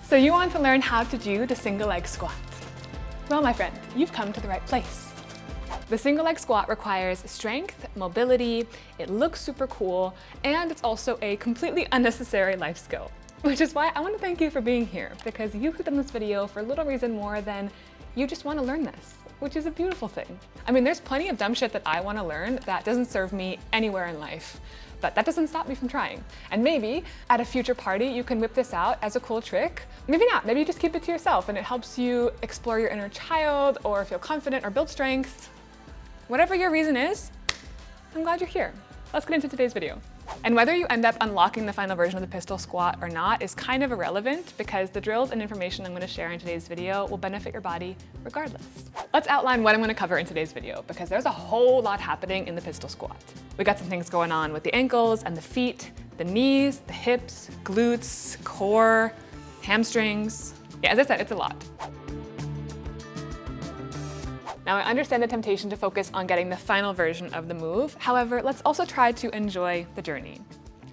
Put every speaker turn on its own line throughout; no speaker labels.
So you want to learn how to do the single leg squat? Well, my friend, you've come to the right place. The single leg squat requires strength, mobility, it looks super cool, and it's also a completely unnecessary life skill. Which is why I want to thank you for being here, because you clicked on this video for little reason more than you just want to learn this, which is a beautiful thing. I mean, there's plenty of dumb shit that I want to learn that doesn't serve me anywhere in life. But that doesn't stop me from trying. And maybe at a future party, you can whip this out as a cool trick. Maybe not, maybe you just keep it to yourself and it helps you explore your inner child or feel confident or build strength. Whatever your reason is, I'm glad you're here. Let's get into today's video. And whether you end up unlocking the final version of the pistol squat or not is kind of irrelevant because the drills and information I'm going to share in today's video will benefit your body regardless. Let's outline what I'm going to cover in today's video because there's a whole lot happening in the pistol squat. We got some things going on with the ankles and the feet, the knees, the hips, glutes, core, hamstrings. Yeah, as I said, it's a lot. Now, I understand the temptation to focus on getting the final version of the move. However, let's also try to enjoy the journey.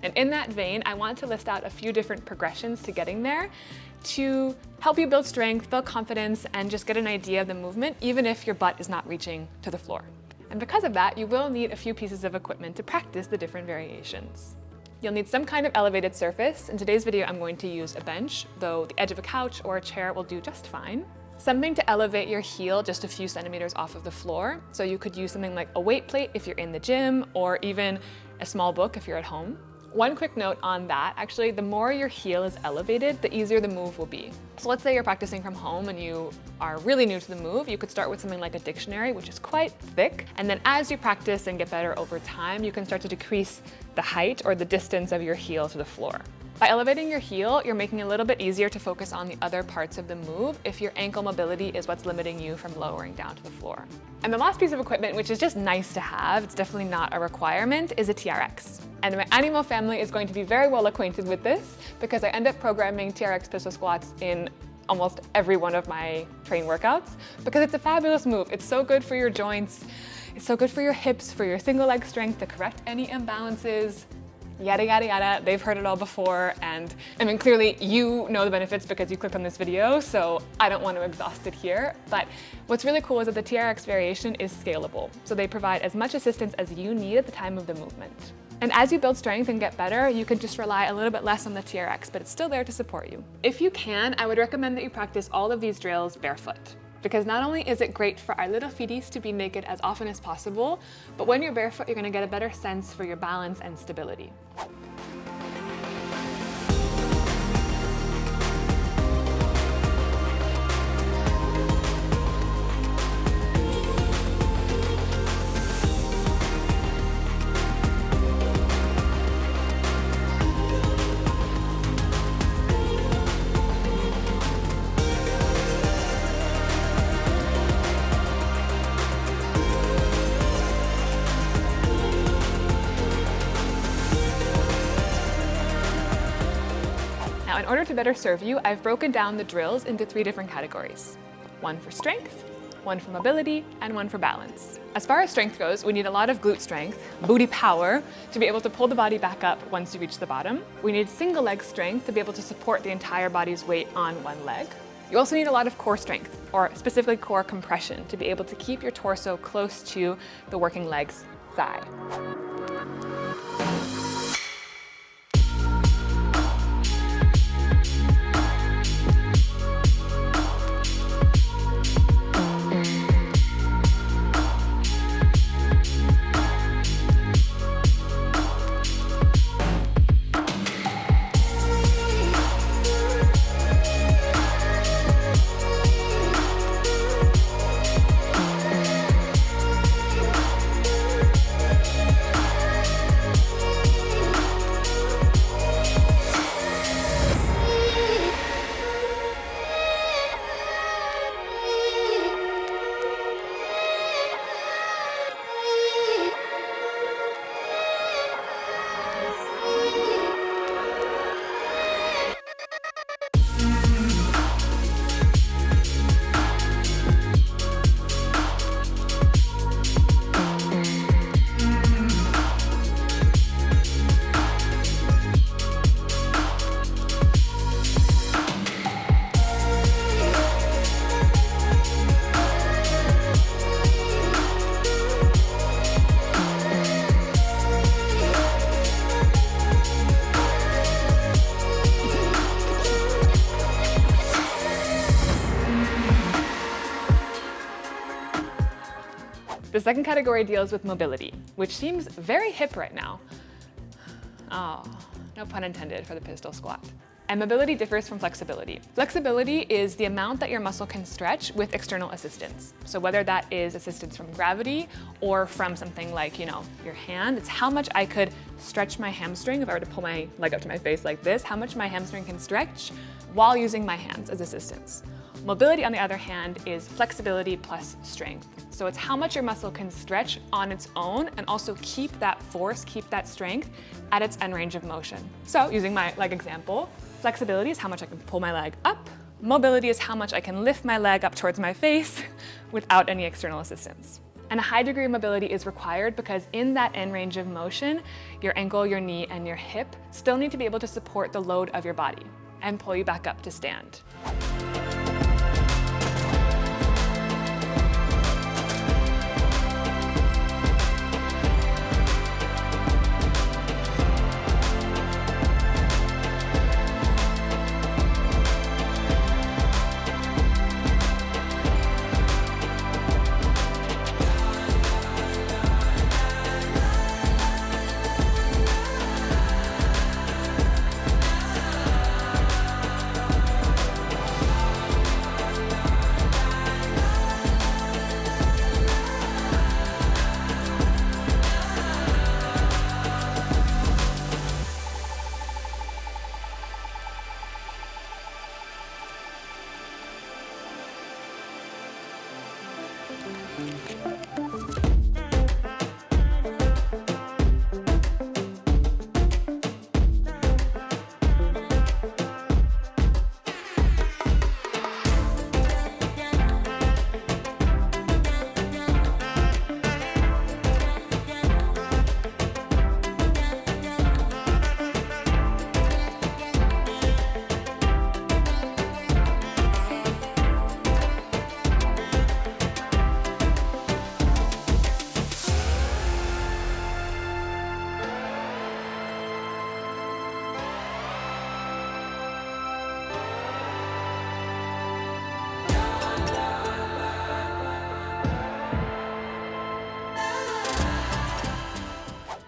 And in that vein, I want to list out a few different progressions to getting there to help you build strength, build confidence, and just get an idea of the movement, even if your butt is not reaching to the floor. And because of that, you will need a few pieces of equipment to practice the different variations. You'll need some kind of elevated surface. In today's video, I'm going to use a bench, though the edge of a couch or a chair will do just fine. Something to elevate your heel just a few centimeters off of the floor. So you could use something like a weight plate if you're in the gym, or even a small book if you're at home. One quick note on that, actually, the more your heel is elevated, the easier the move will be. So let's say you're practicing from home and you are really new to the move, you could start with something like a dictionary, which is quite thick. And then as you practice and get better over time, you can start to decrease the height or the distance of your heel to the floor. By elevating your heel, you're making it a little bit easier to focus on the other parts of the move if your ankle mobility is what's limiting you from lowering down to the floor. And the last piece of equipment, which is just nice to have, it's definitely not a requirement, is a TRX. And my Animo family is going to be very well acquainted with this because I end up programming TRX pistol squats in almost every one of my training workouts because it's a fabulous move. It's so good for your joints, it's so good for your hips, for your single leg strength, to correct any imbalances. Yada, yada, yada. They've heard it all before. And I mean, clearly you know the benefits because you clicked on this video, so I don't want to exhaust it here. But what's really cool is that the TRX variation is scalable. So they provide as much assistance as you need at the time of the movement. And as you build strength and get better, you can just rely a little bit less on the TRX, but it's still there to support you. If you can, I would recommend that you practice all of these drills barefoot. Because not only is it great for our little feeties to be naked as often as possible, but when you're barefoot, you're gonna get a better sense for your balance and stability. Now, in order to better serve you, I've broken down the drills into 3 different categories. One for strength, one for mobility, and one for balance. As far as strength goes, we need a lot of glute strength, booty power, to be able to pull the body back up once you reach the bottom. We need single leg strength to be able to support the entire body's weight on one leg. You also need a lot of core strength, or specifically core compression, to be able to keep your torso close to the working leg's thigh. The second category deals with mobility, which seems very hip right now. Oh, no pun intended for the pistol squat. And mobility differs from flexibility. Flexibility is the amount that your muscle can stretch with external assistance. So whether that is assistance from gravity or from something like, your hand, it's how much I could stretch my hamstring if I were to pull my leg up to my face like this, how much my hamstring can stretch while using my hands as assistance. Mobility, on the other hand, is flexibility plus strength. So it's how much your muscle can stretch on its own and also keep that force, keep that strength at its end range of motion. So using my leg example, flexibility is how much I can pull my leg up. Mobility is how much I can lift my leg up towards my face without any external assistance. And a high degree of mobility is required because in that end range of motion, your ankle, your knee, and your hip still need to be able to support the load of your body and pull you back up to stand.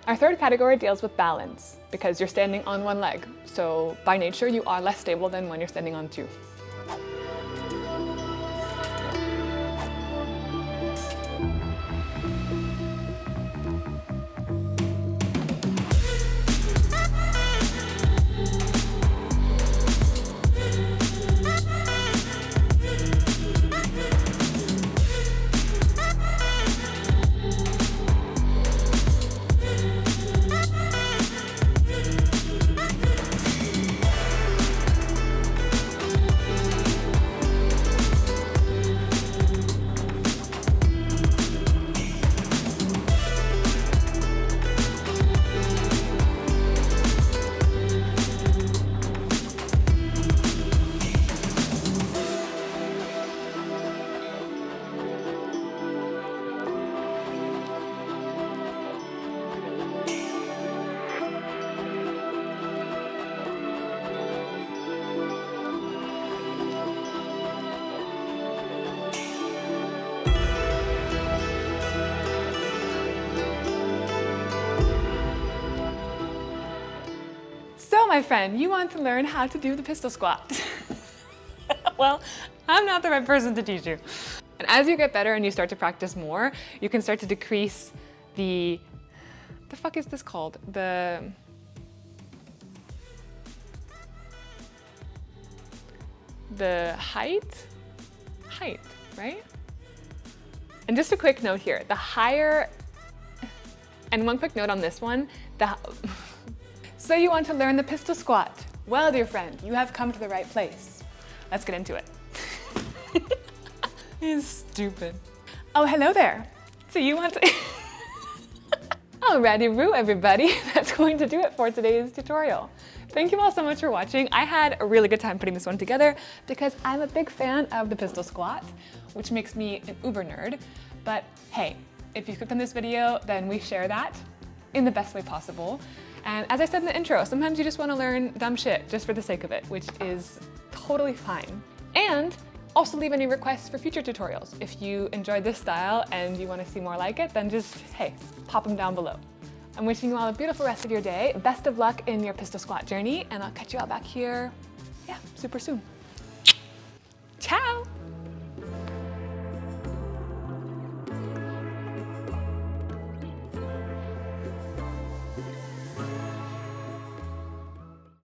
Our third category deals with balance, because you're standing on one leg. So by nature, you are less stable than when you're standing on two. So my friend, you want to learn how to do the pistol squat. Well, I'm not the right person to teach you. And as you get better and you start to practice more, you can start to decrease the fuck is this called? The height, right? And just a quick note here, the higher, and one quick note on this one, so you want to learn the pistol squat. Well, dear friend, you have come to the right place. Let's get into it. It's stupid. Oh, hello there. So you want to... Alrighty-roo, everybody. That's going to do it for today's tutorial. Thank you all so much for watching. I had a really good time putting this one together because I'm a big fan of the pistol squat, which makes me an uber nerd. But hey, if you clicked on this video, then we share that in the best way possible. And as I said in the intro, sometimes you just want to learn dumb shit just for the sake of it, which is totally fine. And Also leave any requests for future tutorials. If you enjoyed this style and you want to see more like it, then just, hey, pop them down below. I'm wishing you all a beautiful rest of your day. Best of luck in your pistol squat journey, and I'll catch you all back here, yeah, super soon.